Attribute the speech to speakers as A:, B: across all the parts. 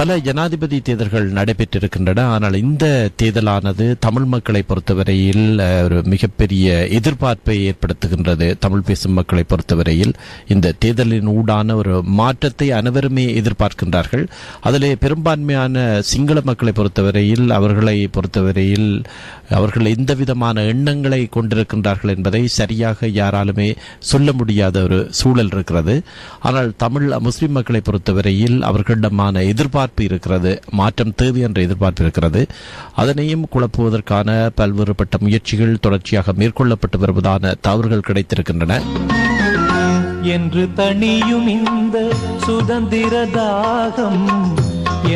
A: பல ஜனாதிபதி தேர்தல்கள் நடைபெற்றிருக்கின்றன. ஆனால் இந்த தேர்தலானது தமிழ் மக்களை பொறுத்தவரையில் ஒரு மிகப்பெரிய எதிர்பார்ப்பை ஏற்படுத்துகின்றது. தமிழ் பேசும் மக்களை பொறுத்தவரையில் இந்த தேர்தலின் ஊடான ஒரு மாற்றத்தை அனைவருமே எதிர்பார்க்கின்றார்கள். அதிலே பெரும்பான்மையான சிங்கள மக்களை பொறுத்தவரையில் அவர்கள் எந்த விதமான எண்ணங்களை கொண்டிருக்கின்றார்கள் என்பதை சரியாக யாராலுமே சொல்ல முடியாத ஒரு சூழல் இருக்கிறது. ஆனால் தமிழ் முஸ்லிம் மக்களை பொறுத்தவரையில் அவர்களிடமான எதிர்பார்ப்பு இருக்கிறது, மாற்றம் தேவை என்ற எதிர்பார்ப்பு இருக்கிறது. அதனையும் குழப்புவதற்கான பல்வேறுபட்ட முயற்சிகள் தொடர்ச்சியாக மேற்கொள்ளப்பட்டு வருவதான தவறுகள் கிடைத்திருக்கின்றன.
B: என்று தனியும் இந்த சுதந்திர தாகம்,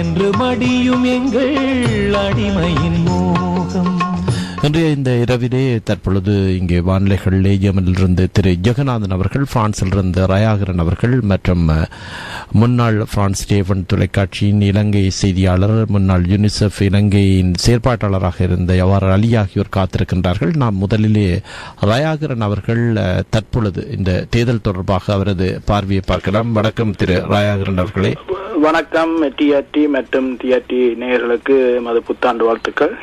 B: என்று மடியும் எங்கள் அடிமையின் மோகம்.
A: இன்றைய இந்த இரவிலே தற்பொழுது இங்கே வானிலைகளிலே ஜெர்மனிலிருந்து திரு ஜெகநாதன் அவர்கள், பிரான்சிலிருந்து ரயாகரன் அவர்கள் மற்றும் முன்னாள் பிரான்ஸ் டேவன் தொலைக்காட்சியின் இலங்கை செய்தியாளர், முன்னாள் யூனிசெஃப் இலங்கையின் செயற்பாட்டாளராக இருந்த யவார் அலி ஆகியோர் காத்திருக்கின்றார்கள். நாம் முதலிலே ரயாகரன் அவர்கள் தற்பொழுது இந்த தேர்தல் தொடர்பாக அவரது பார்வையை பார்க்கலாம். வணக்கம் திரு ரயாகரன் அவர்களே.
C: வணக்கம். டிஆர்டி மற்றும் டிஆர்டி நேயர்களுக்கு மது புத்தாண்டு வாழ்த்துக்கள்.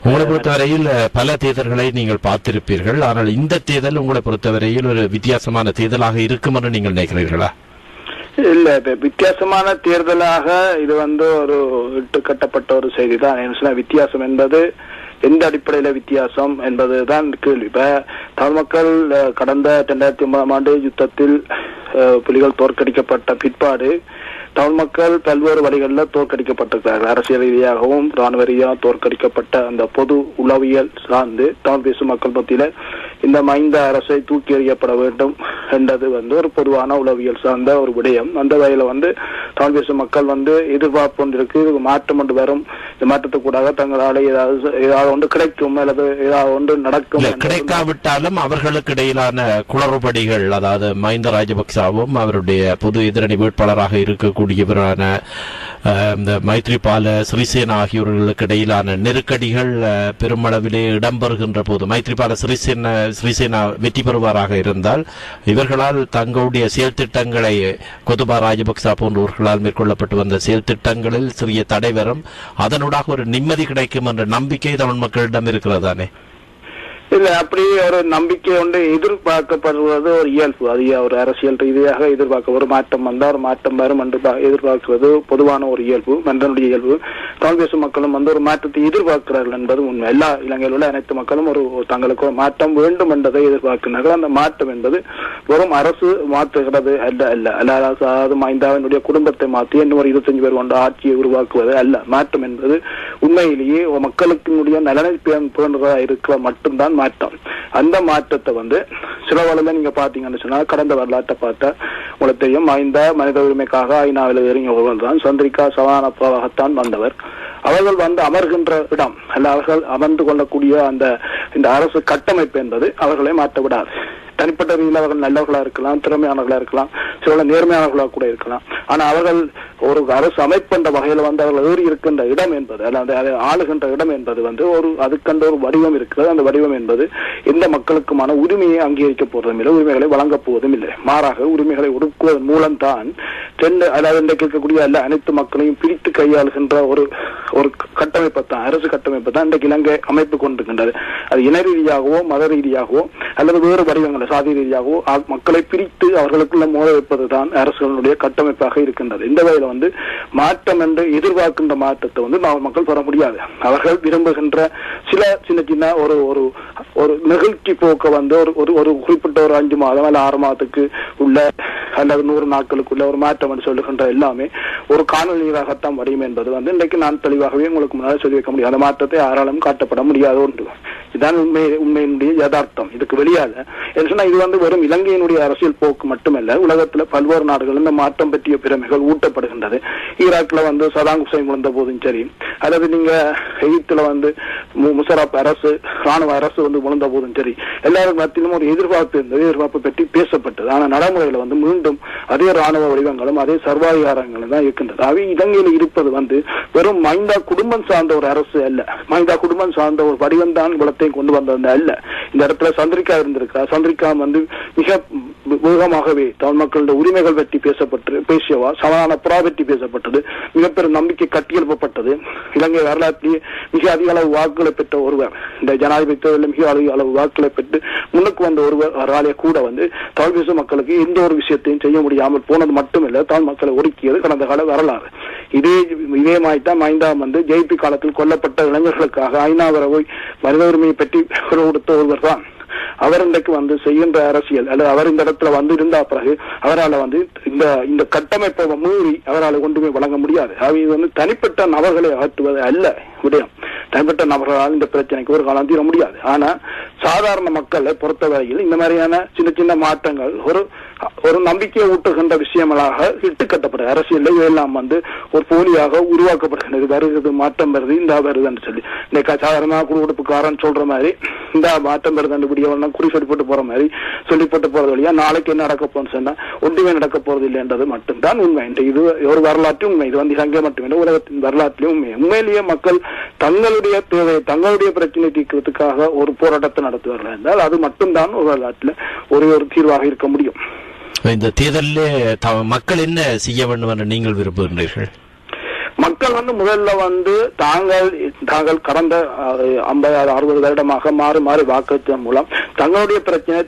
A: உங்களை பொறுத்தவரையில் பல தேர்தல்களை நீங்கள் பார்த்திருப்பீர்கள். ஆனால் இந்த தேர்தல் உங்களை பொறுத்தவரையில் ஒரு வித்தியாசமான தேர்தலாக இருக்கும் என்று நீங்கள் நினைக்கிறீர்களா?
C: இல்ல, வித்தியாசமான தேர்தலாக இது ஒரு இட்டு கட்டப்பட்ட ஒரு செய்தி தான். வித்தியாசம் என்பது எந்த அடிப்படையில வித்தியாசம் என்பதுதான் கேள்வி. இப்ப தமிழ் மக்கள் கடந்த 2009ஆம் ஆண்டு யுத்தத்தில் புலிகள் தோற்கடிக்கப்பட்ட பிற்பாடு தமிழ் மக்கள் பல்வேறு வழிகளில் தோற்கடிக்கப்பட்டிருக்கிறார்கள். அரசியல் ரீதியாகவும் ராணுவ ரீதியாக தோற்கடிக்கப்பட்ட அந்த பொது உளவியல் சார்ந்து தமிழ் பேசும் மக்கள் மத்தியில இந்த மைந்த அரசை தூக்கி எறியப்பட வேண்டும் என்றது ஒரு பொதுவான உளவியல் சார்ந்த ஒரு விடயம். அந்த வகையில தமிழ் பேசும் மக்கள் எதிர்பார்ப்பு ஒன்று இருக்கு, மாற்றம் ஒன்று வரும், இந்த மாற்றத்துக்கூடாக தங்களால் ஏதாவது ஒன்று கிடைக்கும் அல்லது ஏதாவது ஒன்று நடக்கும்.
A: கிடைக்காவிட்டாலும் அவர்களுக்கு இடையிலான குளறுபடிகள், அதாவது மஹிந்த ராஜபக்சவும் அவருடைய பொது எதிரணி வேட்பாளராக இருக்கக்கூடியவரான இந்த மைத்ரிபால சிறிசேனா ஆகியோர்களுக்கு இடையிலான நெருக்கடிகள் பெருமளவிலே இடம்பெறுகின்ற போது, மைத்ரிபால சிறிசேனா வெற்றி பெறுவாராக இருந்தால் இவர்களால் தங்களுடைய செயல் திட்டங்களை, கோத்தபாய ராஜபக்ச போன்றவர்களால் மேற்கொள்ளப்பட்டு வந்த செயல் திட்டங்களில் சிறிய தடை வரும், அதனூடாக ஒரு நிம்மதி கிடைக்கும் என்ற நம்பிக்கை தமிழ் மக்களிடம் இருக்கிறதானே?
C: இல்ல, அப்படி ஒரு நம்பிக்கை ஒன்று எதிர்பார்க்கப்படுவது ஒரு இயல்பு. அது ஒரு அரசியல் ரீதியாக எதிர்பார்க்க ஒரு மாற்றம் வந்தால் ஒரு மாற்றம் வரும் என்று எதிர்பார்க்கிறது பொதுவான ஒரு இயல்பு, மனிதனுடைய இயல்பு. தமிழ் பேசும் மக்களும் ஒரு மாற்றத்தை எதிர்பார்க்கிறார்கள் என்பது உண்மை. எல்லா இலங்கையில் உள்ள அனைத்து மக்களும் ஒரு தங்களுக்கு ஒரு மாற்றம் வேண்டும் என்பதை எதிர்பார்க்கிறார்கள். அந்த மாற்றம் என்பது வெறும் அரசு மாற்றுகிறது அல்லாது மஹிந்தாவினுடைய குடும்பத்தை மாற்றி இன்னும் ஒரு 25 பேர் கொண்ட ஆட்சியை உருவாக்குவது அல்ல. மாற்றம் என்பது உண்மையிலேயே மக்களுக்கு நலனை பேணுறதா இருக்கிற மட்டும்தான் மாற்றம். அந்த மாற்றத்தை சில வழியில நீங்க பாத்தீங்கன்னு சொன்னா, கடந்த வரலாற்றை பார்த்தா உங்களுக்கு தெரியும், மஹிந்த மனித உரிமைக்காக ஐநாவில் இறங்கி ஒருவர் தான். சந்திரிகா சவானப்பாகத்தான் வந்தவர். அவர்கள் அமர்கின்ற இடம் அல்ல, அவர்கள் அமர்ந்து கொள்ளக்கூடிய இந்த அரசு கட்டமைப்பு என்பது அவர்களை மாற்ற விடாது. தனிப்பட்ட ரீதியில் அவர்கள் நல்லவர்களா இருக்கலாம், திறமையானவர்களா இருக்கலாம், சில நேர்மையானவர்களாக கூட இருக்கலாம். ஆனா அவர்கள் ஒரு அரசு அமைப்புன்ற வகையில் அவர்கள் ஏறி இருக்கின்ற இடம் என்பது அல்லது ஆளுகின்ற இடம் என்பது அதுக்கண்ட ஒரு வடிவம் இருக்கிறது. அந்த வடிவம் என்பது எந்த மக்களுக்குமான உரிமையை அங்கீகரிக்க போவதும் இல்லை, உரிமைகளை வழங்கப் போவதும் இல்லை. மாறாக உரிமைகளை ஒடுக்குவதன் மூலம்தான் அதாவது இன்றைக்கு இருக்கக்கூடிய அனைத்து மக்களையும் பிரித்து கையாளுகின்ற ஒரு கட்டமைப்பை தான், அரசு கட்டமைப்பை தான் இன்றைக்கு இலங்கை அமைப்பு கொண்டிருக்கின்றது. அது இன ரீதியாகவோ மத ரீதியாகவோ அல்லது வேறு வடிவங்கள் சாதி ரீதியாகவோ மக்களை பிரித்து அவர்களுக்குள்ள மோத வைப்பதுதான் அரசுகளுடைய கட்டமைப்பாக இருக்கின்றது. இந்த வகையில மாற்றம் என்று எதிர்பார்க்கின்ற மாற்றத்தை மக்கள் பெற முடியாது. அவர்கள் விரும்புகின்ற சில சின்ன ஒரு நிகழ்ச்சி போக்க ஒரு குறிப்பிட்ட ஒரு 5 மாதம் அல்ல 6 மாதத்துக்கு உள்ள அல்லது 100 நாட்களுக்குள்ள ஒரு மாற்றம் என்று சொல்லுகின்ற எல்லாமே ஒரு காணொலியாகத்தான் வடிவம் என்பது இன்றைக்கு நான் தெளிவாகவே உங்களுக்கு முன்னால் சொல்லி வைக்க முடியும். அந்த மாற்றத்தை யாராலும் காட்டப்பட முடியாத ஒன்று. இதுதான் உண்மையினுடைய யதார்த்தம். இதுக்கு வெளியாக இது வெறும் இலங்கையினுடைய அரசியல் போக்கு மட்டுமல்ல, உலகத்துல பல்வேறு நாடுகள் இந்த மாற்றம் பற்றிய பிரமைகள் ஊட்டப்படுகின்றது. ஈராக்ல சதாம் ஹுசைன் விழுந்த போதும் சரி, அல்லது நீங்க எகிப்துல முஷரப் அரசு ராணுவ அரசு விழுந்த போதும் சரி, எல்லாரும் மத்தியிலும் ஒரு எதிர்பார்ப்பு இருந்தது, எதிர்பார்ப்பு பற்றி பேசப்பட்டது. ஆனா நடைமுறையில மீண்டும் அதே ராணுவ வடிவங்களும் அதே சர்வாதிகாரங்களும் தான் இருக்கின்றது. அவை இலங்கையில் இருப்பது வெறும் மஹிந்தா குடும்பம் சார்ந்த ஒரு அரசு அல்ல, மஹிந்தா குடும்பம் சார்ந்த ஒரு வடிவம் தான் குலத்தை கொண்டு வந்தது அல்ல. இந்த இடத்துல சந்திரிகா இருந்திருக்கா. சந்திரிகா மிக வேகமாகவே தமிழ் மக்களுடைய உரிமைகள் பற்றி பேசியவா சமாதான புறா பற்றி பேசப்பட்டது. மிகப்பெரும் நம்பிக்கை கட்டியெழுப்பப்பட்டது. இலங்கை வரலாற்றிலேயே மிக அதிக அளவு வாக்குகளை பெற்ற ஒருவர், இந்த ஜனாதிபதி தேர்தலில் மிக அதிக அளவு வாக்குகளை பெற்று முன்னுக்கு வந்த ஒருவராலே கூட தமிழ் பேசும் மக்களுக்கு எந்த ஒரு விஷயத்தையும் செய்ய முடியாமல் போனது மட்டுமில்லை, தமிழ் மக்களை ஒடுக்கியது கடந்த கால வரலாறு. இதே மாதிரிதான் மைந்தா ஜெயிப்பி காலத்தில் கொல்லப்பட்ட இளைஞர்களுக்காக ஐநாவரை மனித உரிமையை பற்றி கொடுத்த ஒருவர் தான். அவர் இன்றைக்கு செய்கின்ற அரசியல் அல்லது அவர் இந்த இடத்துல இருந்தா பிறகு அவரால் இந்த கட்டமைப்பை மீறி அவரால் கொண்டுமே வழங்க முடியாது. இது தனிப்பட்ட நபர்களை அகற்றுவது அல்ல விடயம். தனிப்பட்ட நபர்களால் இந்த பிரச்சனைக்கு ஒரு காலம் தீர முடியாது. ஆனா சாதாரண மக்களை பொறுத்தவரையில் இந்த மாதிரியான சின்ன சின்ன மாற்றங்கள் ஒரு நம்பிக்கையை ஊட்டுகின்ற விஷயங்களாக இட்டுக்கட்டப்படுது. அரசியல் இதெல்லாம் ஒரு போலியாக உருவாக்கப்படுகிறது. வருகிறது மாற்றம் வருது, இந்த வருதுன்னு சொல்லி இந்த சாதாரண குடியிருப்புக்காரன் சொல்ற மாதிரி இந்த மாற்றம் வருது விடியவனா குறி சொல்லி போட்டு போற மாதிரி சொல்லி போட்டு போறது வழியா நாளைக்கு என்ன நடக்க போன்னு சொன்னா ஒன்றுமே நடக்க போறது இல்லை என்றது மட்டும்தான் உண்மை. இது ஒரு வரலாற்று உண்மை. இது இலங்கை மட்டுமில்லை, உலகத்தின் வரலாற்றிலும் உண்மை. உண்மையிலேயே மக்கள் தங்களுடைய தேவை தங்களுடைய பிரச்சனை தீர்க்கிறதுக்காக ஒரு போராட்டத்தை நடத்துவார்கள் என்றால் அது மட்டும்தான் ஒரு வரலாற்றில் ஒரு தீர்வாக இருக்க முடியும்.
A: இந்த தேர்தலில் மக்கள் என்ன செய்ய வேண்டும் என்று நீங்கள் விரும்புகின்றீர்கள்?
C: மக்கள் முதல்ல தாங்கள் கடந்த 50-60 வருடமாக மாறி வாக்களித்ததன் மூலம் தங்களுடைய பிரச்சனை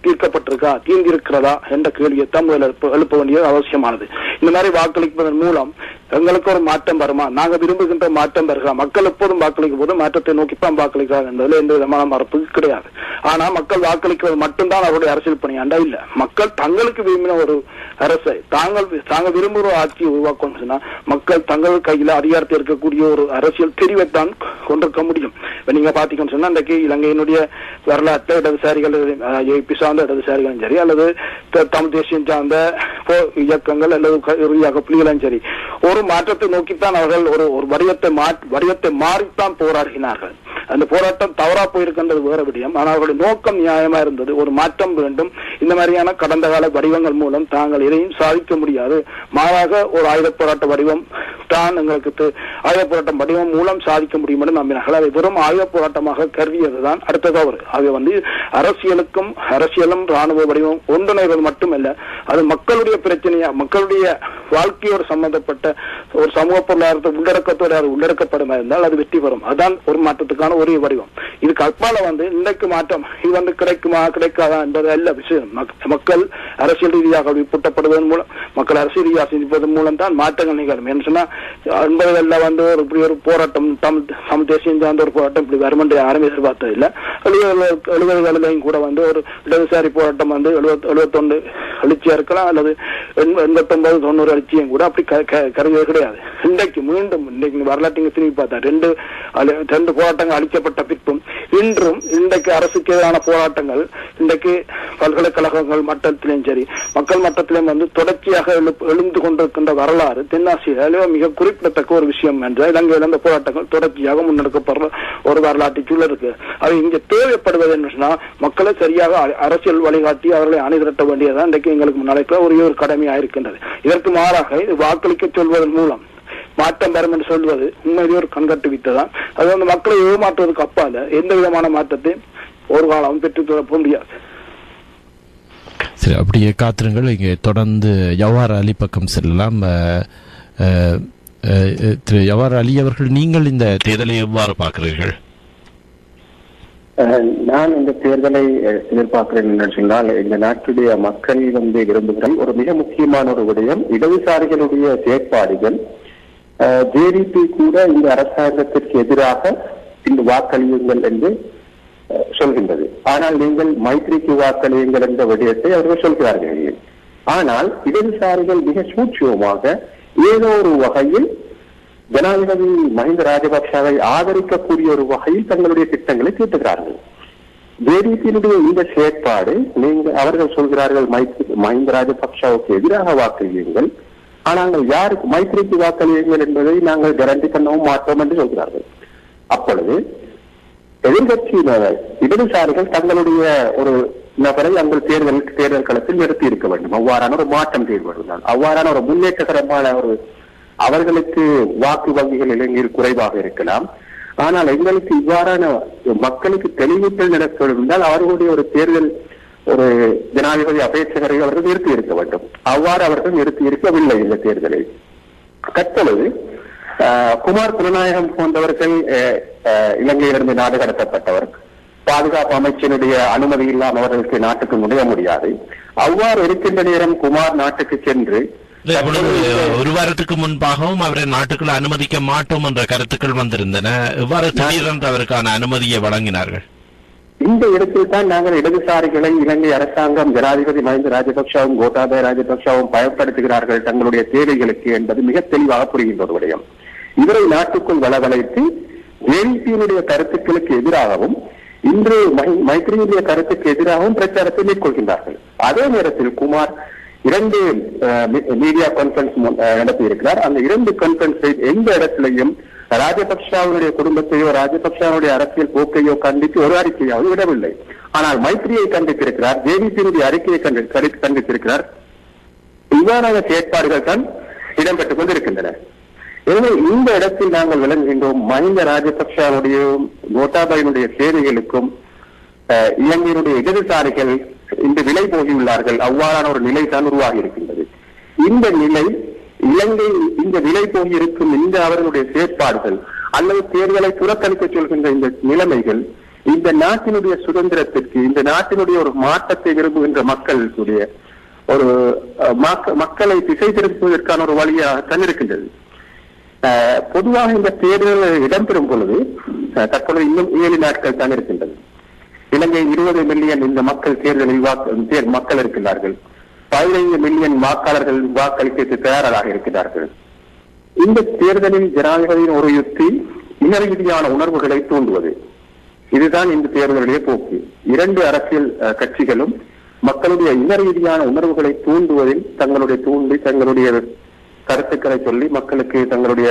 C: தீர்க்கப்பட்டிருக்கா தீர்ந்திருக்கிறதா என்ற கேள்வியைத்தான் எழுப்ப வேண்டியது அவசியமானது. இந்த மாதிரி வாக்களிப்பதன் மூலம் எங்களுக்கு ஒரு மாற்றம் வருமா, நாங்கள் விரும்புகின்ற மாற்றம் வருகிறா, மக்கள் எப்போதும் வாக்களிக்கும் போது மாற்றத்தை நோக்கித்தான் வாக்களிக்கிறார் என்பதில் எந்த விதமான மறுப்பு கிடையாது. ஆனா மக்கள் வாக்களிக்கிறது மட்டும்தான் அவருடைய அரசியல் பணியாண்டா இல்ல. மக்கள் தங்களுக்கு விரும்பின ஒரு அரசை தாங்கள் விரும்புகிற ஆட்சியை உருவாக்கணும் சொன்னா மக்கள் தங்கள் கையில அதிகாரத்தில் இருக்கக்கூடிய ஒரு அரசியல் தெரிவைத்தான் கொண்டிருக்க முடியும். நீங்க பாத்தீங்கன்னு சொன்னா இன்றைக்கு இலங்கையினுடைய வரலாற்று இடதுசாரிகள் சார்ந்த இடதுசாரிகளும் சரி அல்லது தமிழ் தேசியம் சார்ந்த இயக்கங்கள் அல்லது புலிகளும் சரி ஒரு மாற்றத்தை நோக்கித்தான் அவர்கள் ஒரு வடிவத்தை மாறித்தான் போராடினார்கள். அந்த போராட்டம் தவறா போயிருக்கின்றது வேற விடயம். ஆனால் அவர்களுடைய நோக்கம் நியாயமா இருந்தது. ஒரு மாற்றம் வேண்டும். இந்த மாதிரியான கடந்த கால வடிவங்கள் மூலம் தாங்கள் எதையும் சாதிக்க முடியாது, மாறாக ஒரு ஆயுத போராட்ட வடிவம் தான் எங்களுக்கு ஆயுத போராட்டம் வடிவம் மூலம் சாதிக்க முடியும் என்று நம்பினார்கள். அதை வெறும் ஆயுத போராட்டமாக கருதியதுதான் அடுத்த தவறு. அது அரசியலும் ராணுவ வடிவம் ஒன்றிணைவது மட்டுமல்ல, அது மக்களுடைய பிரச்சனையா மக்களுடைய வாழ்க்கையோடு சம்பந்தப்பட்ட ஒரு சமூக பொருளாதாரத்தை உள்ளடக்கத்தோடு அது உள்ளடக்கப்படும் இருந்தால் அது வெற்றி பெறும். அதுதான் ஒரு மாற்றத்துக்கான ஒரே வடிவம். இதுக்கு அப்பால இன்றைக்கு மாற்றம் இது கிடைக்குமா கிடைக்காதா என்பது அல்ல விஷயம். மக்கள் அரசியல் ரீதியாக விப்புட்டப்படுவதன் மூலம் மக்கள் அரசியல் ரீதியாக சிந்திப்பதன் மூலம் தான் மாற்றங்கள் நிகழும். என்று சொன்னா 80களில் இப்படி ஒரு போராட்டம் தமிழ் தேசியம் சார்ந்த ஒரு போராட்டம் இப்படி வரும் என்று யாரும் எதிர்பார்த்தது இல்லை. 70களிலையும் கூட ஒரு இடதுசாரி போராட்டம் 71 எழுச்சியா இருக்கலாம் அல்லது 89-90 எழுச்சியும் கூட அப்படி கருதுவது கிடையாது. இன்றைக்கு மீண்டும் வரலாற்று திரும்பி பார்த்தா ரெண்டு போராட்டங்கள் அளிக்கப்பட்ட பிற்பும் இன்றும் இன்றைக்கு அரசுக்கு எதிரான போராட்டங்கள் இன்றைக்கு பல்கலைக்கழகங்கள் மட்டத்திலும் சரி மக்கள் மட்டத்திலும் தொடர்ச்சியாக எழுந்து கொண்டிருக்கின்ற வரலாறு தென்னாசியாவிலே மிக குறிப்பிடத்தக்க ஒரு விஷயம் என்ற இலங்கையில் அந்த போராட்டங்கள் தொடர்ச்சியாக முன்னெடுக்கப்படுற ஒரு வரலாற்று சூழல் இருக்கு. அது இங்கே தேவைப்படுவது என்ன மக்களை சரியாக அரசியல் வழிகாட்டி அவர்களை அணிதிரட்ட வேண்டியதான் இன்றைக்கு எங்களுக்கு முன்னாடி ஒரு கடமையாக இருக்கின்றது. இதற்கு மாறாக இது வாக்களிக்க சொல்வதன் மூலம் மாற்றம் வரும் என்று சொல்வது உண்மையிலேயே ஒரு கண்கட்டு வித்ததான். அது மக்களை ஏமாற்றுவதற்கு அப்பால எந்த விதமான மாற்றத்தை ஒரு காலம் பெற்றுத் தரப்ப முடியாது.
A: சரி, அப்படியே காத்திருங்கள். இங்கே தொடர்ந்து ஜவார் அலி பக்கம் செல்லலாம். திரு ஜவார் அலி அவர்கள், நீங்கள் இந்த தேர்தலை எவ்வாறு பார்க்கிறீர்கள்?
D: நான் இந்த தேர்தலை எதிர்பார்க்கிறேன் என்று சொன்னால், இந்த நாட்டுடைய மக்கள் விரும்புகிற ஒரு மிக முக்கியமான ஒரு விடயம் இடதுசாரிகளுடைய செயற்பாடுகள். ஜேடிபி கூட இந்த அரசாங்கத்திற்கு எதிராக இந்த வாக்களியுங்கள் என்று சொல்கின்றது. ஆனால் நீங்கள் மைத்ரிக்கு வாக்களியுங்கள் என்ற விடயத்தை அவர்கள் சொல்கிறார்கள். ஆனால் இடதுசாரிகள் மிக சூட்சமாக ஏதோ ஒரு வகையில் ஜனாதிபதி மஹிந்த ராஜபக்சவை ஆதரிக்கக்கூடிய ஒரு வகையில் தங்களுடைய திட்டங்களை தீட்டுகிறார்கள். ஜேடிபியினுடைய இந்த செயற்பாடு அவர்கள் சொல்கிறார்கள் மஹிந்த ராஜபக்சவுக்கு எதிராக வாக்களியுங்கள், ஆனால் யாருக்கு மைத்ரிக்கு வாக்களியுங்கள் என்பதை நாங்கள் கேரண்டி பண்ணவும் மாட்டோம் என்று சொல்கிறார்கள். அப்பொழுது எதிர்கட்சியினர் இடதுசாரிகள் தங்களுடைய ஒரு நபரை அங்கள் தேர்தல் களத்தில் நிறுத்தி இருக்க வேண்டும். அவ்வாறான ஒரு மாற்றம் தேர்வுதான், அவ்வாறான ஒரு முன்னேற்றகரமான ஒரு அவர்களுக்கு வாக்கு வங்கிகள் இலங்கையில் குறைவாக இருக்கலாம். ஆனால் எங்களுக்கு இவ்வாறான மக்களுக்கு தெளிவூட்டல் நடக்க இருந்தால் அவர்களுடைய ஒரு தேர்தல் ஒரு ஜனாதிபதி அபேட்சகரை அவர்கள் நிறுத்தி இருக்க வேண்டும். அவ்வாறு அவர்கள் நிறுத்தி இருக்கவில்லை இந்த தேர்தலில். தற்பொழுது குமார் குலநாயகம் போன்றவர்கள் இலங்கையிலிருந்து நாடு கடத்தப்பட்டவர், பாதுகாப்பு அமைச்சினுடைய அனுமதி இல்லாமல் அவர்களுக்கு நாட்டுக்கு நுழைய முடியாது. அவ்வாறு இருக்கின்ற நேரம் குமார் நாட்டுக்கு சென்று
A: ஒரு வாரத்துக்கு முன்பாகவும் அவரை நாட்டுக்குள் அனுமதிக்க மாட்டோம் என்ற கருத்துக்கள் வந்திருந்தன. இவ்வாறு திடீரென்று அவருக்கான அனுமதியை வழங்கினார்கள்.
D: இந்த இடத்தில் தான் நாங்கள் இடதுசாரிகளை இலங்கை அரசாங்கம் ஜனாதிபதி மஹிந்த ராஜபக்சவும் கோட்டாபய ராஜபக்சவும் பயன்படுத்துகிறார்கள் தங்களுடைய தேவைகளுக்கு என்பது மிக தெளிவாக புரிகின்ற ஒரு விடயம். இவரை நாட்டுக்குள் வளவழைத்து ஜேவிபியினுடைய கருத்துக்களுக்கு எதிராகவும் இன்று மைத்ரியுடைய கருத்துக்கு எதிராகவும் பிரச்சாரத்தை மேற்கொள்கின்றார்கள். அதே நேரத்தில் குமார் 2 மீடியா கான்பரன்ஸ் நடத்தியிருக்கிறார். அந்த 2 கான்பரன்ஸை எந்த இடத்திலையும் ராஜபக்சாவுடைய குடும்பத்தையோ ராஜபக்சாவுடைய அரசியல் போக்கையோ கண்டித்து ஒரு அறிக்கையாவது விடவில்லை. ஆனால் மைத்ரியை கண்டித்திருக்கிறார், ஜேவிபியினுடைய அறிக்கையை கண்டித்திருக்கிறார். இவ்வாறான செயற்பாடுகள் தான் இடம்பெற்றுக் கொண்டிருக்கின்றன. எனவே இந்த இடத்தில் நாங்கள் விளங்குகின்றோம், மஹிந்த ராஜபக்சாவுடைய கோட்டாபயனுடைய சேவைகளுக்கும் இலங்கையினுடைய இடதுசாரிகள் இன்று விலை போகியுள்ளார்கள். அவ்வாறான ஒரு நிலை தான் உருவாகி இருக்கின்றது. இந்த நிலை இலங்கை இந்த விலை போகி இருக்கும் இந்த அவர்களுடைய செயற்பாடுகள் அல்லது தேர்தலை புறக்கணிக்க சொல்கின்ற இந்த நிலைமைகள் இந்த நாட்டினுடைய சுதந்திரத்திற்கு, இந்த நாட்டினுடைய ஒரு மாற்றத்தை விரும்புகின்ற மக்களுடைய ஒரு மக்களை திசை திருப்புவதற்கான ஒரு வழியாக தான் இருக்கின்றது. பொதுவாக இந்த தேர்தல் இடம்பெறும் பொழுது தற்பொழுது இன்னும் 7 நாட்கள் தான் இருக்கின்றது. இலங்கை 20 மில்லியன் இந்த மக்கள் தேர்தலில் மக்கள் இருக்கிறார்கள். 15 மில்லியன் வாக்காளர்கள் வாக்களிக்க தயாராக இருக்கிறார்கள். இந்த தேர்தலில் ஜனாதிபதியின் ஒரு யுக்தி இன ரீதியான உணர்வுகளை தூண்டுவது. இதுதான் இந்த தேர்தலுடைய போக்கு. 2 அரசியல் கட்சிகளும் மக்களுடைய இன ரீதியான உணர்வுகளை தூண்டுவதில் தங்களுடைய கருத்துக்களை சொல்லி மக்களுக்கு தங்களுடைய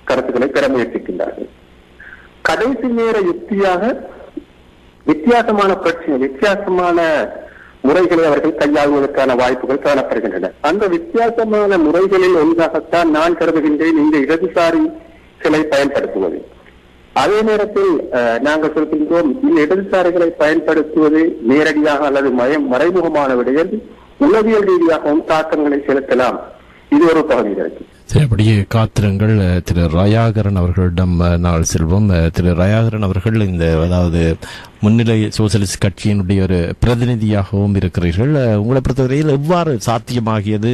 D: கருத்துக்களை பெற முயற்சிக்கின்றார்கள். கடைசி நேர யுக்தியாக வித்தியாசமான பிரச்சனை, வித்தியாசமான முறைகளை அவர்கள் கையாளுவதற்கான வாய்ப்புகள் காணப்படுகின்றன. அந்த வித்தியாசமான முறைகளில் ஒன்றாகத்தான் நான் கருதுகின்றேன் இந்த இடதுசாரிகளை பயன்படுத்துவது. அதே நேரத்தில் நாங்கள் சொல்கின்றோம், இந்த இடதுசாரிகளை பயன்படுத்துவது நேரடியாக அல்லது மறைமுகமான விடையில் உளவியல் ரீதியாகவும் தாக்கங்களை செலுத்தலாம். இது ஒரு பகுதி இருக்கு.
A: சரி, அப்படியே காத்திரங்கள். திரு ரயாகரன் அவர்களிடம் நாள் செல்வோம். திரு ரயாகரன் அவர்கள் அதாவது முன்னிலை சோசியலிஸ்ட் கட்சியினுடைய ஒரு பிரதிநிதியாகவும் இருக்கிறீர்கள். உங்களை பொறுத்தவரையில் எவ்வாறு சாத்தியமாகியது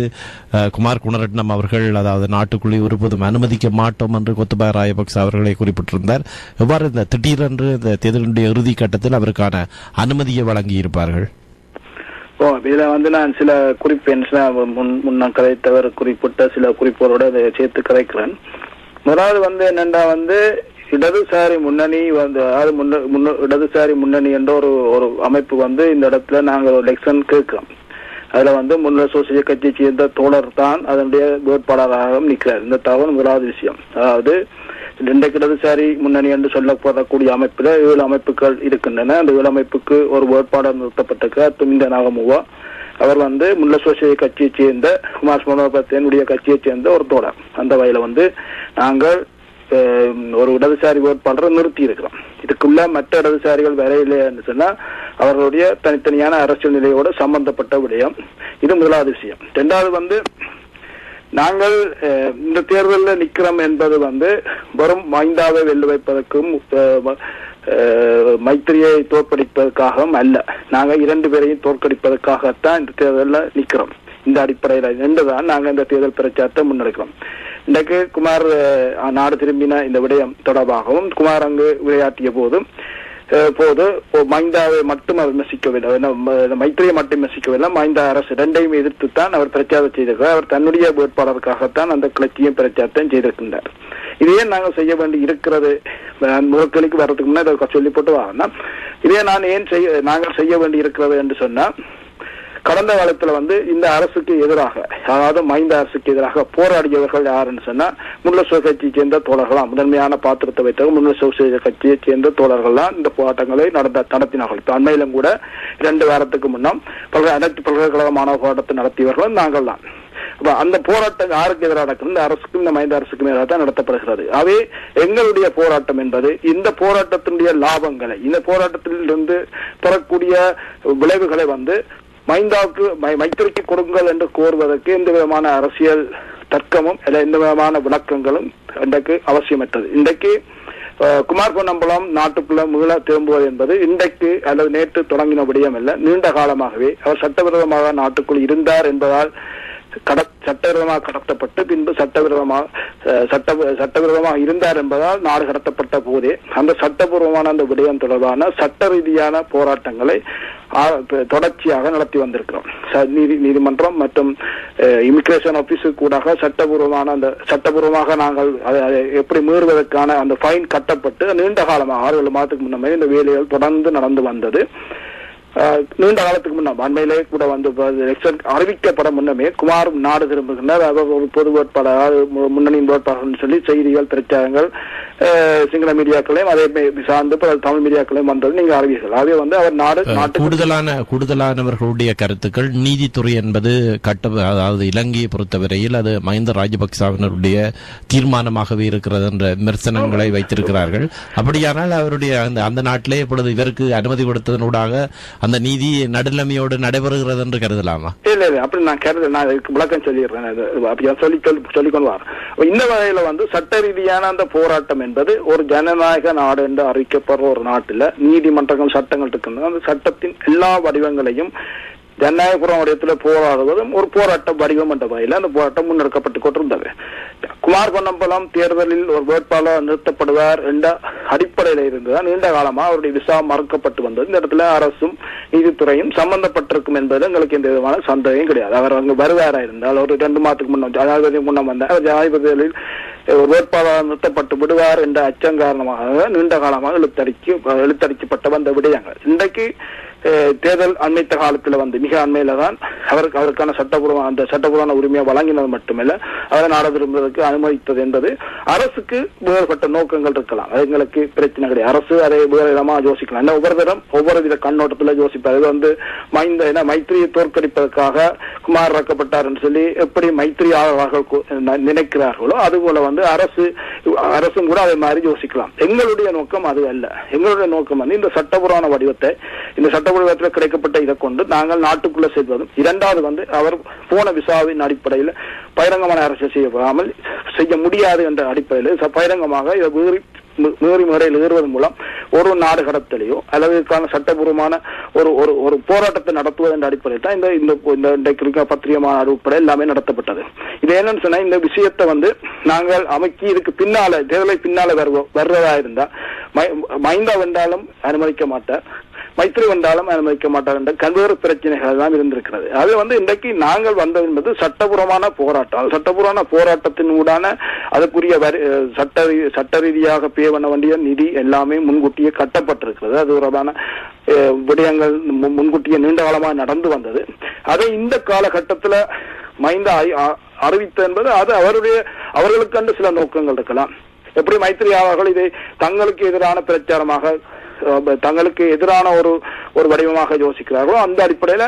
A: குமார் குணரட்னம் அவர்கள் அதாவது நாட்டுக்குள்ளே ஒருபோதும் அனுமதிக்க மாட்டோம் என்று கோத்தபாய ராஜபக்ச அவர்களை குறிப்பிட்டிருந்தார். எவ்வாறு இந்த திடீரென்று இந்த தேர்தலுடைய இறுதி கட்டத்தில் அவருக்கான அனுமதியை வழங்கியிருப்பார்கள்?
C: இதுல நான் சில முன்ன கதைத்தவர் குறிப்பிட்ட சில குறிப்போரோட அதை சேர்த்து கதைக்கிறேன். முதலாவது என்னென்னா இடதுசாரி முன்னணி இடதுசாரி முன்னணி என்ற ஒரு அமைப்பு இந்த இடத்துல நாங்கள் ஒரு எலெக்ஷன் கேட்கிறோம். அதுல முன்னாள் சோசியலிஸ்ட் கட்சியை சேர்ந்த தோழர் தான் அதனுடைய வேட்பாளராக நிற்கிறார். இந்த தகவல் முதலாவது விஷயம். அதாவது இன்றைக்கு இடதுசாரி முன்னணி என்று சொல்லப்படக்கூடிய அமைப்புல 7 அமைப்புகள் இருக்கின்றன. அந்த 7 அமைப்புக்கு ஒரு வேட்பாளர் நிறுத்தப்பட்டிருக்க துமிந்த நாகமுவா. அவர் முன்னாள் சோசியலிஸ்ட் கட்சியை சேர்ந்த குமார் மனோபத்தினுடைய கட்சியை சேர்ந்த ஒரு தோழர். அந்த வகையில நாங்கள் ஒரு இடதுசாரி வேட்பாளரை நிறுத்தி இருக்கிறோம். இதுக்குள்ள மற்ற இடதுசாரிகள் வரையில்லைன்னு சொன்னா அவர்களுடைய தனித்தனியான அரசியல் நிலையோடு சம்பந்தப்பட்ட விடயம். இது முதலாவது விஷயம். 2வது நாங்கள் இந்த தேர்தலில் நிக்கிறோம் என்பது வெறும் மைந்தாவை வெல்ல வைப்பதற்கும் மைத்திரியை தோற்கடிப்பதற்காகவும் அல்ல. நாங்கள் 2 பேரையும் தோற்கடிப்பதற்காகத்தான் இந்த தேர்தலில் நிக்கிறோம். இந்த அடிப்படையில் 2 தான் நாங்கள் இந்த தேர்தல் பிரச்சாரத்தை முன்னெடுக்கிறோம். இன்றைக்கு குமார் நாடு திரும்பின இந்த விடயம் தொடர்பாகவும் குமார் அங்கு விளையாட்டிய போது மைந்தாவை மட்டும் அவர் விமர்சிக்கவில்லை, மைத்திரியை மட்டும் விமர்சிக்கவில்லை, மைந்தா அரசு 2ஐயும் எதிர்த்துத்தான் அவர் பிரச்சாரம் செய்திருக்கிறார். அவர் தன்னுடைய வேட்பாளருக்காகத்தான் அந்த கிளர்ச்சியும் பிரச்சாரத்தையும் செய்திருக்கின்றார். இதையே நாங்கள் செய்ய வேண்டி இருக்கிறது. முதற்கேள்விக்கு வர்றதுக்கு முன்னாடி சொல்லி போட்டு வாங்க. இதே நாங்கள் செய்ய வேண்டி இருக்கிறது என்று சொன்னா, கடந்த காலத்துல இந்த அரசுக்கு எதிராக, அதாவது மைந்த அரசுக்கு எதிராக போராடியவர்கள் யாருன்னு சொன்னா முன்னாள் சோசியலிஸ்ட் கட்சியை சேர்ந்த தோழர்களாம், முதன்மையான பாத்திரத்தை வைத்தவங்க முன்னாள் சோசியலிஸ்ட் கட்சியை சேர்ந்த தோழர்கள்லாம் இந்த போராட்டங்களை நடத்தினார்கள். அண்மையிலும் கூட 2 வாரத்துக்கு முன்னம் அனைத்து பல்கலைக்கழக மாணவ போராட்டத்தை நடத்தியவர்களும் நாங்கள் தான். அந்த போராட்டம் யாருக்கு எதிராக நடக்கிறது? இந்த அரசுக்கும் இந்த மஹிந்த அரசுக்கும் எதிராக தான் நடத்தப்படுகிறது. அவை எங்களுடைய போராட்டம் என்பது இந்த போராட்டத்தினுடைய லாபங்களை, இந்த போராட்டத்தில் இருந்து பெறக்கூடிய விளைவுகளை மஹிந்தாவுக்கு மைத்திரிக்கு கொடுங்கள் என்று கோருவதற்கு எந்த விதமான அரசியல் தர்க்கமும் எந்த விதமான விளக்கங்களும் இன்றைக்கு அவசியமற்றது. இன்றைக்கு குமார் பொன்னம்பலம் நாட்டுக்குள்ள மீள திரும்புவது என்பது இன்றைக்கு அல்லது நேற்று தொடங்கின விடயம் அல்ல. நீண்ட காலமாகவே அவர் சட்டவிரோதமாக நாட்டுக்குள் இருந்தார் என்பதால் சட்டவிரோதமாக கடத்தப்பட்டு பின்பு சட்டவிரோதமாக இருந்தார் என்பதால் நாடு கடத்தப்பட்ட போதே அந்த சட்டபூர்வமான அந்த விடயம் தொடர்பான சட்ட ரீதியான போராட்டங்களை தொடர்ச்சியாக நடத்தி வந்திருக்கிறோம். நீதிமன்றம் மற்றும் இமிகிரேஷன் ஆபீஸு கூட சட்டபூர்வமாக நாங்கள் எப்படி மீறுவதற்கான அந்த ஃபைன் கட்டப்பட்டு நீண்ட காலமாக 6-7 மாதத்துக்கு முன்னமே இந்த வேலைகள் தொடர்ந்து நடந்து வந்தது. நீண்ட காலத்துக்கு முன்ன அண்மையிலே கூட அறிவிக்கப்பட முன்னமே குமார் நாடு திரும்புகின்றார், அவர் ஒரு பொது வேட்பாளர், முன்னணியின் வேட்பாளர் சொல்லி செய்திகள் பிரச்சாரங்கள் சிங்கள மீடியாக்களையும் அதே சார்ந்து தமிழ் மீடியாக்களையும் வந்தது நீங்க அறிவீர்கள். அதே அவர் நாட்டு
A: கூடுதலானவர்களுடைய கருத்துக்கள் நீதித்துறை என்பது அதாவது இலங்கையை பொறுத்தவரையில் அது மஹிந்த ராஜபக்சவினருடைய தீர்மானமாகவே இருக்கிறது என்ற விமர்சனங்களை வைத்திருக்கிறார்கள். அப்படியானால் அவருடைய அந்த நாட்டிலே இப்பொழுது இவருக்கு அனுமதி கொடுத்ததனூடாக அந்த நீதி நடுநிலைமையோடு நடைபெறுகிறது என்று கருதலாமா?
C: இல்ல அப்படி நான் கருது நான் விளக்கம் சொல்லிடுறேன். சொல்லிக்கொண்டு வர இந்த வகையில சட்ட ரீதியான அந்த போராட்டம் என்பது ஒரு ஜனநாயக நாடு என்று அறிவிக்கப்படுற ஒரு நாட்டில் நீதிமன்றங்கள் சட்டங்கள் இருக்கின்றன. அந்த சட்டத்தின் எல்லா வடிவங்களையும் ஜனநாயகபுரம் வடிவத்தில் போராடுவதும் ஒரு போராட்ட வடிவம் என்ற வகையில் அந்த போராட்டம் முன்னெடுக்கப்பட்டுக் கொண்டிருந்தது. குமார் பொன்னம்பலம் தேர்தலில் ஒரு வேட்பாளர் நிறுத்தப்படுவார் என்ற அடிப்படையில் இருந்துதான் நீண்ட காலமாக அவருடைய விசா மறுக்கப்பட்டு வந்தது. இந்த இடத்துல அரசும் நீதித்துறையும் சம்பந்தப்பட்டிருக்கும் என்பது எங்களுக்கு எந்த விதமான சந்தேகம் கிடையாது. அவர் அங்கு வருவாரா இருந்தால் ஒரு 2 மாதத்துக்கு முன்னம் ஜனாதிபதி முன்னம் வந்தார், ஜனாதிபதிகளில் ஒரு வேட்பாளர் நிறுத்தப்பட்டு விடுவார் என்ற அச்சம் காரணமாக நீண்ட காலமாக இழுத்தடிக்கப்பட்ட வந்த விடயங்கள் இன்றைக்கு தேர்தல் அண்மைத்த காலத்தில் மிக அண்மையில தான் அவருக்கான சட்டபூர்வமான உரிமையை வழங்கினது மட்டுமல்ல அவரை நாட விரும்புவதற்கு அனுமதித்தது என்பது அரசுக்கு வேறுபட்ட நோக்கங்கள் இருக்கலாம். அது எங்களுக்கு பிரச்சனை கிடையாது. அரசு அதை வேறு விதமா யோசிக்கலாம். ஒவ்வொரு தரம் ஒவ்வொரு வித கண்ணோட்டத்தில் யோசிப்பார். இது மைத்திரியை தோற்கடிப்பதற்காக குமார் இறக்கப்பட்டார் என்று சொல்லி எப்படி மைத்திரி ஆதரவாளர்கள் நினைக்கிறார்களோ அதுபோல அரசும் கூட அதே மாதிரி யோசிக்கலாம். எங்களுடைய நோக்கம் அது அல்ல. எங்களுடைய நோக்கம் இந்த சட்டபூர்வமான வடிவத்தை இந்த சட்டபூர்வத்தில் கிடைக்கப்பட்ட இதை கொண்டு நாங்கள் நாட்டுக்குள்ள செல்வதும், இரண்டாவது அவர் போன விசாவின் அடிப்படையில் பகிரங்கமான அரசியல் செய்ய முடியாது என்ற அடிப்படையில் பகிரங்கமாக இதை மீறி முறையில் ஏறுவதன் மூலம் ஒரு நாடு கடத்தலையோ அல்லது சட்டபூர்வமான ஒரு போராட்டத்தை நடத்துவது என்ற அடிப்படையில் தான் இந்த பத்திரிகை உட்பட எல்லாமே நடத்தப்பட்டது. இது என்னன்னு சொன்னா இந்த விஷயத்தை நாங்கள் அமைக்கி இதுக்கு பின்னால தேர்தலை பின்னால வருவதா இருந்தா மஹிந்தா வென்றாலும் அனுமதிக்க மாட்டார், மைத்திரி வந்தாலும் அனுமதிக்க மாட்டார் என்ற பல்வேறு பிரச்சனைகள் தான் இருந்திருக்கிறது. அது இன்றைக்கு நாங்கள் வந்தது என்பது சட்டபூர்வமான போராட்டம். சட்டபூர்வமான போராட்டத்தின் ஊடான அதுக்குரிய சட்ட ரீதியாக பே பண்ண வேண்டிய நிதி எல்லாமே முன்கூட்டியே கட்டப்பட்டிருக்கிறது. அது தொடர்பான விடயங்கள் முன்கூட்டியே நீண்ட காலமாக நடந்து வந்தது. அதை இந்த காலகட்டத்தில் மஹிந்தா அறிவித்த என்பது அது அவர்களுக்கு சில நோக்கங்கள் இருக்கலாம். எப்படி மைத்திரி அவர்கள் இதை தங்களுக்கு எதிரான பிரச்சாரமாக தங்களுக்கு எதிரான ஒரு வடிவமாக யோசிக்கிறார்களோ அந்த அடிப்படையில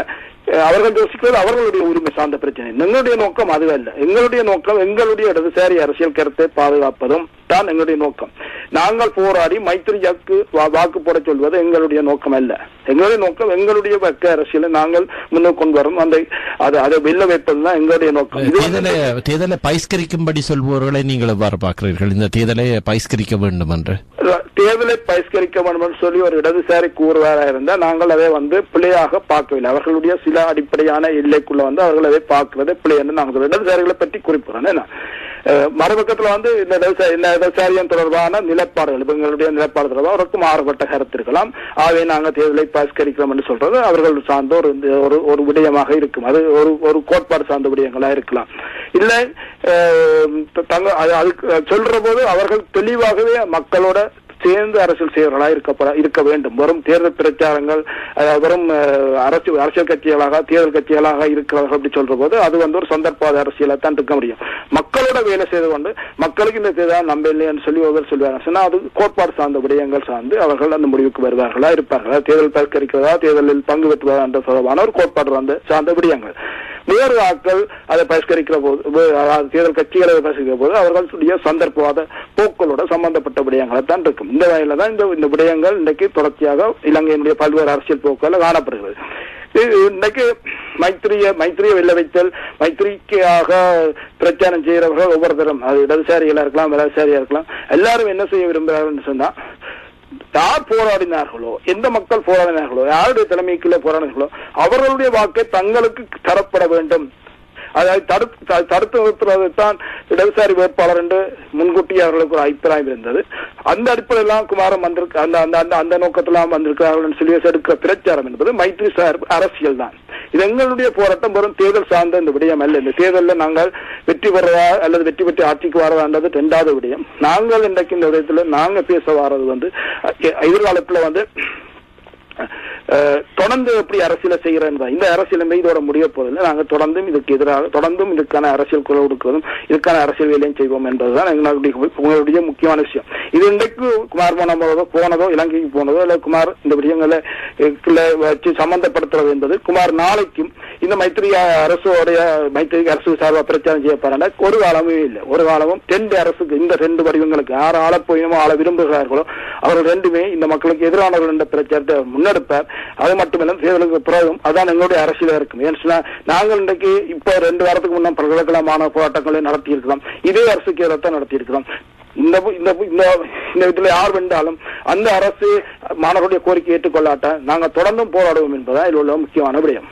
C: அவர்கள் யோசிக்கிறது அவர்களுடைய உரிமை சார்ந்த பிரச்சனை. எங்களுடைய நோக்கம் அது அல்ல. எங்களுடைய நோக்கம் எங்களுடைய இடதுசாரி அரசியல் கருத்தை பாதுகாப்பதும் தான் எங்களுடைய நோக்கம். நாங்கள் போராடி மைத்திரிக்கு வாக்கு போட சொல்வது எங்களுடைய நோக்கம் அல்ல. எங்களுடைய நோக்கம் எங்களுடைய வர்க்க அரசியலை நாங்கள் முன்னுக்கு கொண்டு வரும் அதை வெல்ல வைப்பதுதான் எங்களுடைய நோக்கம்.
A: தேர்தலை பகிஷ்கரிக்கும்படி சொல்பவர்களை நீங்கள் எவ்வாறு பார்க்கிறீர்கள்? இந்த தேர்தலை பகிஷ்கரிக்க வேண்டும் என்று
C: தேர்தலை பகிஷ்கரிக்க வேண்டும் என்று சொல்லி ஒரு இடதுசாரி கூறுவாரா இருந்தால் நாங்கள் அதை பிள்ளையாக பார்க்கவில்லை. அவர்களுடைய சில அடிப்படையான எல்லைக்குள்ள அவர்கள் அதை பார்க்கிறது பிள்ளை என்று நாங்கள் இடதுசாரிகளை பற்றி குறிப்பிடுறோம். மறுபக்கத்தில் இந்த இடதுசாரியம் தொடர்பான நிலைப்பாடுகள் எங்களுடைய நிலைப்பாடு தொடர்பாக அவருக்கு மாறுபட்ட கருத்து இருக்கலாம். ஆகவே நாங்கள் தேர்தலை பகிஷ்கரிக்கிறோம் என்று சொல்றது அவர்கள் சார்ந்த ஒரு விடயமாக இருக்கும். அது ஒரு கோட்பாடு சார்ந்த விடயங்களா இருக்கலாம். இல்லை சொல்ற போது அவர்கள் தெளிவாகவே மக்களோட சேர்ந்து அரசியல் செய்வர்களாக இருக்க வேண்டும். வெறும் தேர்தல் பிரச்சாரங்கள் வெறும் அரசியல் கட்சிகளாக தேர்தல் கட்சிகளாக இருக்கிறார்கள் அப்படி சொல்ற போது அது ஒரு சந்தர்ப்பாத அரசியலா தான் இருக்க முடியும். மக்களோட வேலை செய்து கொண்டு மக்களுக்கு இந்த தேர்தல் நம்ப இல்லைன்னு சொல்லி ஒருவர் சொல்வார்கள். அது கோட்பாடு சார்ந்த விடயங்கள் சார்ந்து அவர்கள் அந்த முடிவுக்கு வருவார்களா இருப்பார்கள். தேர்தல் பகிஷ்கரிக்கிறதா தேர்தலில் பங்கு பெற்றுவதா என்ற தொடர்பான ஒரு கோட்பாடு சார்ந்த விடயங்கள். வேறு ஆட்கள் அதை பரிஷ்கரிக்கிற போது, தேர்தல் கட்சிகளை பரிஷ்கரிக்கிற போது அவர்களுடைய சந்தர்ப்பவாத போக்களோட சம்பந்தப்பட்ட விடயங்களை தான் இருக்கும். இந்த வகையில தான் இந்த விடயங்கள் இன்றைக்கு தொடர்ச்சியாக இலங்கையினுடைய பல்வேறு அரசியல் போக்குகள் காணப்படுகிறது. இன்றைக்கு மைத்திரியை வெல்ல வைத்தல், மைத்திரிக்காக பிரச்சாரம் செய்கிறவர்கள் ஒவ்வொருத்தரும், அது இடதுசாரிகளா இருக்கலாம், வலதுசாரியா இருக்கலாம், எல்லாரும் என்ன செய்ய விரும்புகிறார்கள் சொன்னா, யார் போராடினார்களோ, எந்த மக்கள் போராடினார்களோ, யாருடைய தலைமைக்குள்ள போராடினார்களோ அவர்களுடைய வாக்கை தங்களுக்கு தரப்பட வேண்டும். அதை தடுத்து நிறுத்துவதைத்தான் இடதுசாரி வேட்பாளர் என்று முன்கூட்டி அவர்களுக்கு ஒரு அபிப்பிராயம் இருந்தது. அந்த அடிப்படையெல்லாம் குமாரம் அந்த நோக்கத்தெல்லாம் வந்திருக்கிறார்கள் சொல்லி எடுக்கிற பிரச்சாரம் என்பது மைத்ரி அரசியல் தான். இது எங்களுடைய போராட்டம் வெறும் தேர்தல் சார்ந்த இந்த விடயம் அல்ல. இந்த தேர்தலில் நாங்கள் வெற்றி பெறவா அல்லது வெற்றி பெற்று ஆட்சிக்கு வரவான்றது இரண்டாவது விடயம். நாங்கள் இன்றைக்கு இந்த விடயத்தில் நாங்கள் பேச வாரது எதிர்காலத்தில் தொடர்ந்து எப்படி அரசியலை செய்கிறேன். இந்த அரசியல் இதோட முடிய போதில்லை. நாங்கள் தொடர்ந்தும் இதுக்கு எதிராக தொடர்ந்தும் இதுக்கான அரசியல் குரல் கொடுக்கிறதும் இதுக்கான அரசியல் வேலையும் செய்வோம் என்பதுதான் எங்களுடைய முக்கியமான விஷயம். இது இன்றைக்கு குமார் போனதோ இலங்கைக்கு போனதோ இல்ல குமார் இந்த விடயங்களை வச்சு சம்பந்தப்படுத்துறது என்பது குமார் நாளைக்கும் இந்த மைத்திரி அரசு சார்பாக பிரச்சாரம் செய்யப்படுற ஒரு காலமே இல்லை. ஒரு காலமும் ரெண்டு அரசுக்கு இந்த ரெண்டு வடிவங்களுக்கு யார் ஆள போயினமோ ஆள விரும்புகிறார்களோ அவர்கள் ரெண்டுமே இந்த மக்களுக்கு எதிரானவர்கள் என்ற பிரச்சாரத்தை முன்னெடுப்பார். அது மட்டுமில்ல தேர்தலுக்கு பிறகும் அதான் எங்களுடைய அரசியலா இருக்கும். ஏன்னா நாங்கள் இன்றைக்கு இப்ப 2 வாரத்துக்கு முன்னாடி பல்கலைக்கழகமான போராட்டங்களை நடத்தி இருக்கிறோம். இதே அரசுக்கு எதிராக நடத்தி இருக்கிறோம். இந்த இதுல யார் வென்றாலும் அந்த அரசு மாணவர்களுடைய கோரிக்கை ஏற்றுக்கொள்ளாட்ட நாங்கள் தொடர்ந்தும் போராடுவோம் என்பதா இதில் உள்ள முக்கியமான விடயம்.